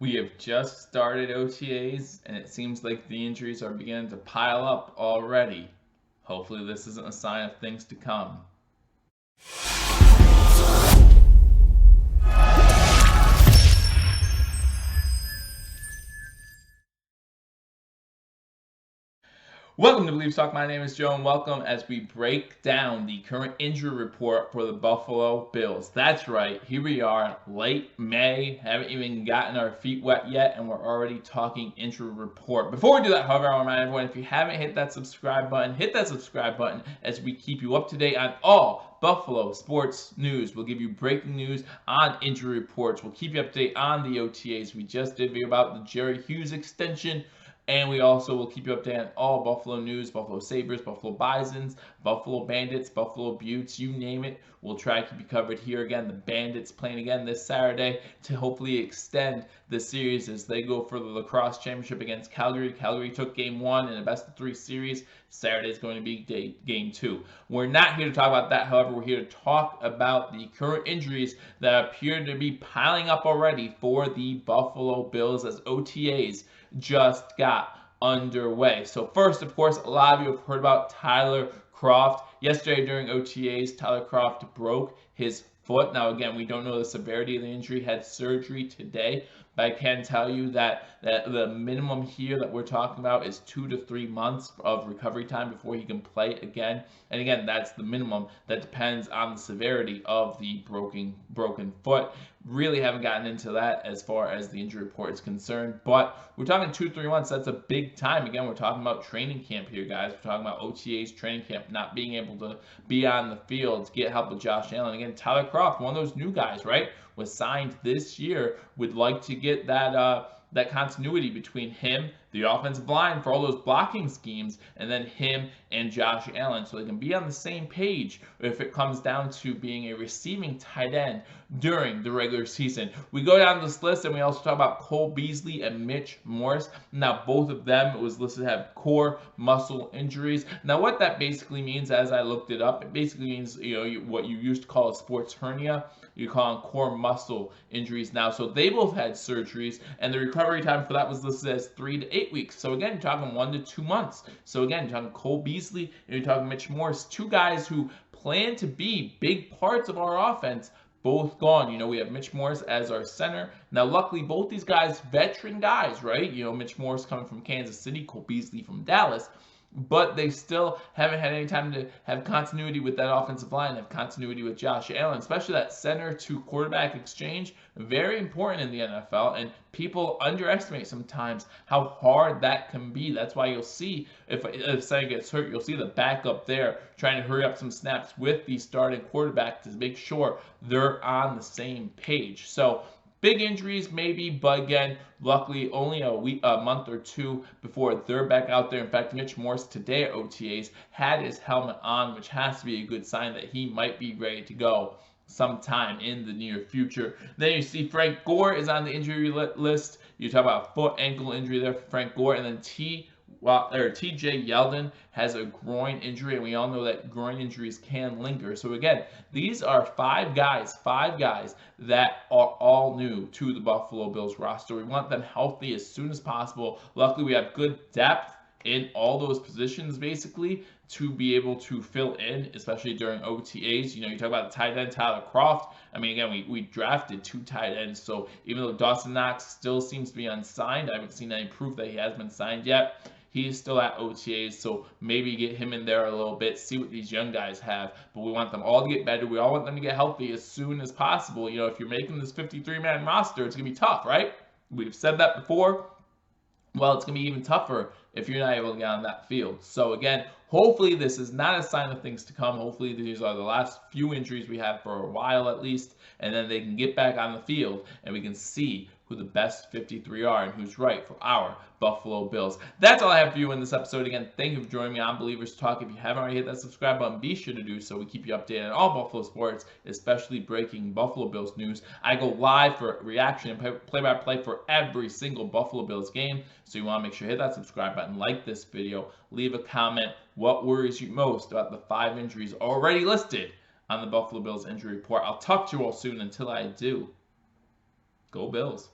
We have just started OTAs, and it seems like the injuries are beginning to pile up already. Hopefully, this isn't a sign of things to come. Welcome to Believe Talk. My name is Joe, and welcome as we break down the current injury report for the Buffalo Bills. That's right, here we are, late May, haven't even gotten our feet wet yet, and we're already talking injury report. Before we do that, however, I want to remind everyone, if you haven't hit that subscribe button, hit that subscribe button as we keep you up to date on all Buffalo sports news. We'll give you breaking news on injury reports. We'll keep you up to date on the OTAs. We just did a video about the Jerry Hughes extension. And we also will keep you updated on all Buffalo news, Buffalo Sabres, Buffalo Bisons, Buffalo Bandits, Buffalo Buttes, you name it. We'll try to keep you covered here again. The Bandits playing again this Saturday to hopefully extend the series as they go for the lacrosse championship against Calgary. Calgary took game one in a best of three series. Saturday is going to be game two. We're not here to talk about that, however, we're here to talk about the current injuries that appear to be piling up already for the Buffalo Bills as OTAs just got underway. So first, of course, a lot of you have heard about Tyler Kroft. Yesterday during OTAs, Tyler Kroft broke his foot. Now, again, we don't know the severity of the injury, had surgery today, but I can tell you that the minimum here that we're talking about is 2 to 3 months of recovery time before he can play again. And again, that's the minimum. That depends on the severity of the broken foot. Really haven't gotten into that as far as the injury report is concerned, but we're talking 2 to 3 months. That's a big time. Again, we're talking about training camp here, guys. We're talking about OTAs, training camp, not being able to be on the field to get help with Josh Allen. Again, Tyler Kroft, one of those new guys, right, was signed this year, would like to get that continuity between him, the offensive line for all those blocking schemes, and then him and Josh Allen so they can be on the same page if it comes down to being a receiving tight end during the regular season. We go down this list and we also talk about Cole Beasley and Mitch Morse. Now, both of them, it was listed to have core muscle injuries. Now, what that basically means, as I looked it up, it basically means, what you used to call a sports hernia, you call them core muscle injuries now. So they both had surgeries, and the recovery time for that was listed as 3 to 8 weeks. So again, you're talking 1 to 2 months. So again, you're talking Cole Beasley and you're talking Mitch Morse, two guys who plan to be big parts of our offense, both gone. We have Mitch Morse as our center. Now, luckily, both these guys, veteran guys, right? Mitch Morse coming from Kansas City, Cole Beasley from Dallas. But they still haven't had any time to have continuity with that offensive line, have continuity with Josh Allen, especially that center to quarterback exchange. Very important in the NFL, and people underestimate sometimes how hard that can be. That's why you'll see if someone gets hurt, you'll see the backup there trying to hurry up some snaps with the starting quarterback to make sure they're on the same page. So big injuries maybe, but again, luckily only a month or two before they're back out there. In fact, Mitch Morse today at OTAs had his helmet on, which has to be a good sign that he might be ready to go sometime in the near future. Then you see Frank Gore is on the injury list. You talk about foot ankle injury there for Frank Gore, and then TJ Yeldon has a groin injury, and we all know that groin injuries can linger. So again, these are five guys that are all new to the Buffalo Bills roster. We want them healthy as soon as possible. Luckily, we have good depth in all those positions basically to be able to fill in, especially during OTAs. You talk about the tight end Tyler Kroft. I mean, again, we drafted 2 tight ends, so even though Dawson Knox still seems to be unsigned, I haven't seen any proof that he has been signed yet. He's still at OTAs, so maybe get him in there a little bit, see what these young guys have. But we want them all to get better. We all want them to get healthy as soon as possible. If you're making this 53-man roster, it's going to be tough, right? We've said that before. Well, it's going to be even tougher if you're not able to get on that field. So again, hopefully this is not a sign of things to come. Hopefully these are the last few injuries we have for a while at least, and then they can get back on the field and we can see who the best 53 are and who's right for our Buffalo Bills. That's all I have for you in this episode. Again, thank you for joining me on Believers Talk. If you haven't already hit that subscribe button, be sure to do so. We keep you updated on all Buffalo sports, especially breaking Buffalo Bills news. I go live for reaction and play-by-play for every single Buffalo Bills game, so you want to make sure to hit that subscribe button, like this video, leave a comment. What worries you most about the 5 injuries already listed on the Buffalo Bills injury report? I'll talk to you all soon. Until I do, go Bills.